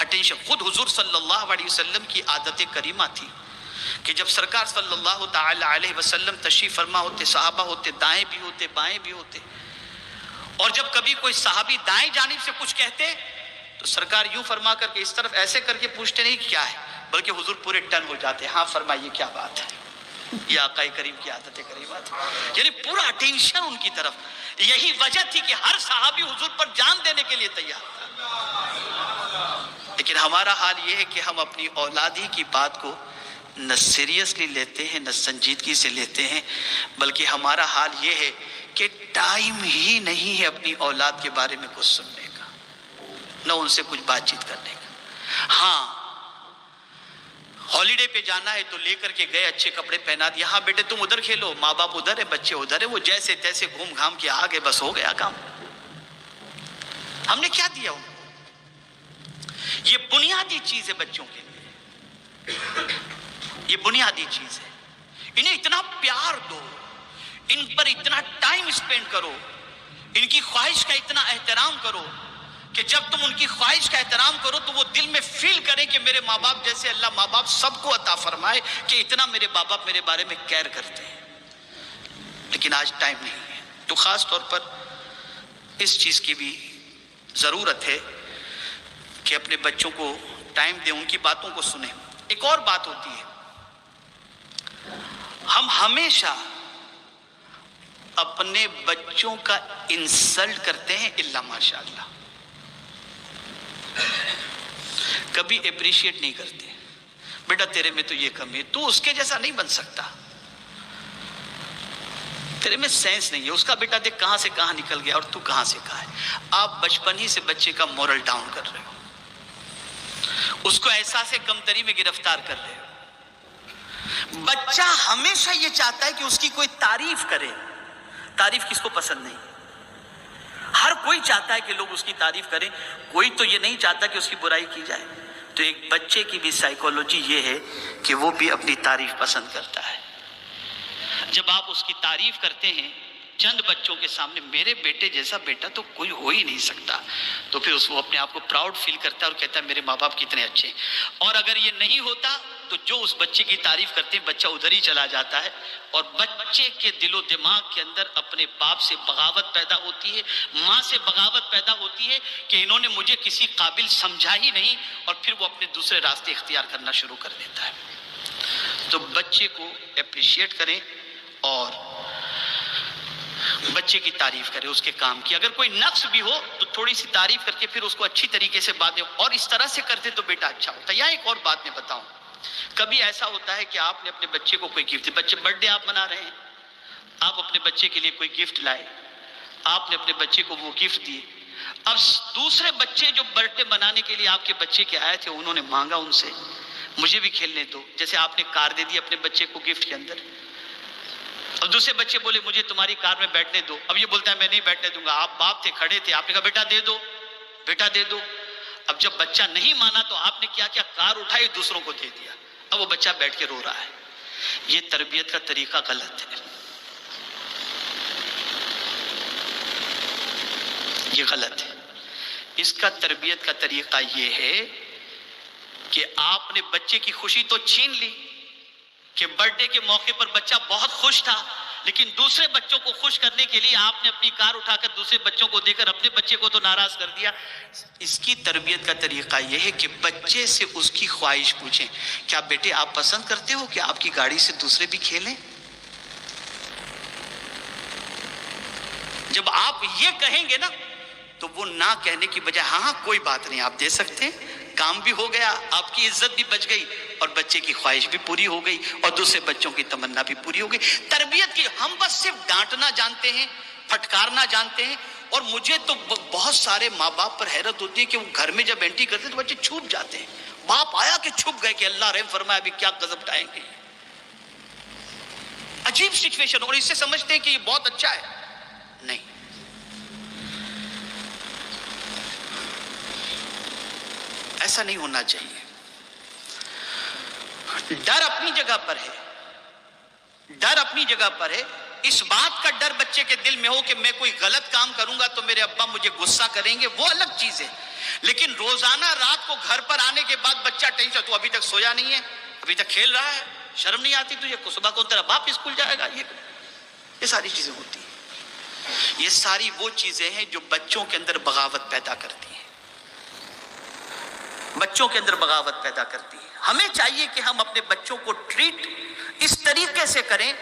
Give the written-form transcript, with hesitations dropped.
Attention. خود حضور صلی اللہ علیہ وسلم کی عادت کریمہ تھی کہ جب سرکار صلی اللہ تعالی علیہ وسلم تشریف فرما ہوتے، صحابہ ہوتے دائیں بھی ہوتے بائیں بھی ہوتے، اور جب کبھی کوئی صحابی دائیں جانب سے کچھ کہتے تو سرکار یوں فرما کر کے اس طرف ایسے کر کے پوچھتے نہیں کیا ہے، بلکہ حضور پورے ٹن ہو جاتے، ہاں فرمائیے کیا بات ہے. یہ آقا کریم کی عادت کریمہ تھی، یعنی پورا اٹینشن ان کی طرف. یہی وجہ تھی کہ ہر صحابی حضور پر جان دینے کے لیے تیار تھا. لیکن ہمارا حال یہ ہے کہ ہم اپنی اولاد ہی کی بات کو نہ سیریسلی لیتے ہیں نہ سنجیدگی سے لیتے ہیں، بلکہ ہمارا حال یہ ہے کہ ٹائم ہی نہیں ہے اپنی اولاد کے بارے میں کچھ سننے کا، نہ ان سے کچھ بات چیت کرنے کا. ہاں ہالیڈے پہ جانا ہے تو لے کر کے گئے، اچھے کپڑے پہنا دیا، ہاں بیٹے تم ادھر کھیلو، ماں باپ ادھر ہے بچے ادھر ہے، وہ جیسے تیسے گھوم گھام کے آ گئے، بس ہو گیا کام. ہم نے کیا دیا ان کو؟ یہ بنیادی چیز ہے بچوں کے لیے، یہ بنیادی چیز ہے. انہیں اتنا پیار دو، ان پر اتنا ٹائم اسپینڈ کرو، ان کی خواہش کا اتنا احترام کرو کہ جب تم ان کی خواہش کا احترام کرو تو وہ دل میں فیل کرے کہ میرے ماں باپ جیسے اللہ ماں باپ سب کو عطا فرمائے کہ اتنا میرے ماں باپ میرے بارے میں کیئر کرتے ہیں. لیکن آج ٹائم نہیں ہے، تو خاص طور پر اس چیز کی بھی ضرورت ہے کہ اپنے بچوں کو ٹائم دیں، ان کی باتوں کو سنیں. ایک اور بات ہوتی ہے، ہم ہمیشہ اپنے بچوں کا انسلٹ کرتے ہیں الا ماشاء اللہ، کبھی اپریشیٹ نہیں کرتے. بیٹا تیرے میں تو یہ کمی ہے، تو اس کے جیسا نہیں بن سکتا، تیرے میں سینس نہیں ہے، اس کا بیٹا دیکھ کہاں سے کہاں نکل گیا اور تو کہاں سے کہاں ہے. آپ بچپن ہی سے بچے کا مورل ڈاؤن کر رہے ہو، اس کو احساس کمتری میں گرفتار کر رہے ہو. بچہ ہمیشہ یہ چاہتا ہے کہ اس کی کوئی تعریف کرے. تعریف کس کو پسند نہیں؟ ہر کوئی چاہتا ہے کہ لوگ اس کی تعریف کریں، کوئی تو یہ نہیں چاہتا کہ اس کی برائی کی جائے. تو ایک بچے کی بھی سائیکولوجی یہ ہے کہ وہ بھی اپنی تعریف پسند کرتا ہے. جب آپ اس کی تعریف کرتے ہیں چند بچوں کے سامنے، میرے بیٹے جیسا بیٹا تو کوئی ہو ہی نہیں سکتا، تو پھر اس کو اپنے آپ کو پراؤڈ فیل کرتا ہے اور کہتا ہے میرے ماں باپ کتنے اچھے ہیں. اور اگر یہ نہیں ہوتا تو جو اس بچے کی تعریف کرتے ہیں بچہ ادھر ہی چلا جاتا ہے، اور بچے کے دل و دماغ کے اندر اپنے باپ سے بغاوت پیدا ہوتی ہے، ماں سے بغاوت پیدا ہوتی ہے کہ انہوں نے مجھے کسی قابل سمجھا ہی نہیں، اور پھر وہ اپنے دوسرے راستے اختیار کرنا شروع کر دیتا ہے. تو بچے کو اپریشیٹ کریں اور بچے کی تعریف کرے اس کے کام کی. اگر کوئی نقص بھی ہو تو تھوڑی سی تعریف کر کے پھر اس کو اچھی طریقے سے باتیں، اور اس طرح سے کرتے تو بیٹا اچھا ہوتا ہے. یا ایک اور بات میں بتاؤں، کبھی ایسا ہوتا ہے کہ آپ نے اپنے بچے کو کوئی گفٹ، بچے برتھ ڈے آپ منا رہے ہیں، آپ اپنے بچے کے لیے کوئی گفٹ لائے، آپ نے اپنے بچے کو وہ گفٹ دیے. اب دوسرے بچے جو برتھ ڈے منانے کے لیے آپ کے بچے کے آئے تھے، انہوں نے مانگا ان سے مجھے بھی کھیلنے دو، جیسے آپ نے کار دے دی اپنے بچے کو گفٹ کے اندر. اب دوسرے بچے بولے مجھے تمہاری کار میں بیٹھنے دو، اب یہ بولتا ہے میں نہیں بیٹھنے دوں گا. آپ باپ تھے، کھڑے تھے، آپ نے کہا بیٹا دے دو، بیٹا دے دو. اب جب بچہ نہیں مانا تو آپ نے کیا کیا، کار اٹھائی دوسروں کو دے دیا. اب وہ بچہ بیٹھ کے رو رہا ہے. یہ تربیت کا طریقہ غلط ہے، یہ غلط ہے. اس کا تربیت کا طریقہ یہ ہے کہ آپ نے بچے کی خوشی تو چھین لی کہ برتھ ڈے کے موقع پر بچہ بہت خوش تھا، لیکن دوسرے بچوں کو خوش کرنے کے لیے آپ نے اپنی کار اٹھا کر دوسرے بچوں کو دے کر اپنے بچے کو تو ناراض کر دیا. اس کی تربیت کا طریقہ یہ ہے کہ بچے سے اس کی خواہش پوچھیں، کیا بیٹے آپ پسند کرتے ہو کہ آپ کی گاڑی سے دوسرے بھی کھیلیں؟ جب آپ یہ کہیں گے نا تو وہ نہ کہنے کی بجائے ہاں کوئی بات نہیں آپ دے سکتے ہیں، کام بھی ہو گیا، آپ کی عزت بھی بچ گئی، اور بچے کی خواہش بھی پوری ہو گئی، اور دوسرے بچوں کی تمنا بھی پوری ہو گئی. تربیت کی ہم بس صرف ڈانٹنا جانتے ہیں، پھٹکارنا جانتے ہیں. اور مجھے تو بہت سارے ماں باپ پر حیرت ہوتی ہے کہ وہ گھر میں جب انٹری کرتے ہیں تو بچے چھپ جاتے ہیں. باپ آیا کہ چھپ گئے کہ اللہ رحم فرمائے ابھی کیا غضب اٹھائیں گے. عجیب سچویشن، اور اس سے سمجھتے ہیں کہ یہ بہت اچھا ہے. نہیں، ایسا نہیں ہونا چاہیے. ڈر اپنی جگہ پر ہے، ڈر اپنی جگہ پر ہے. اس بات کا ڈر بچے کے دل میں ہو کہ میں کوئی غلط کام کروں گا تو میرے ابا مجھے غصہ کریں گے، وہ الگ چیز ہے. لیکن روزانہ رات کو گھر پر آنے کے بعد بچہ ٹینشن، تو ابھی تک سویا نہیں ہے، ابھی تک کھیل رہا ہے، شرم نہیں آتی تجھے؟ صبح کو تیرا باپ اسکول جائے گا. یہ ساری چیزیں ہوتی ہیں. یہ ساری وہ چیزیں ہیں جو بچوں کے اندر بغاوت پیدا کرتی ہیں، بچوں کے اندر بغاوت پیدا کرتی ہیں. ہمیں چاہیے کہ ہم اپنے بچوں کو ٹریٹ اس طریقے سے کریں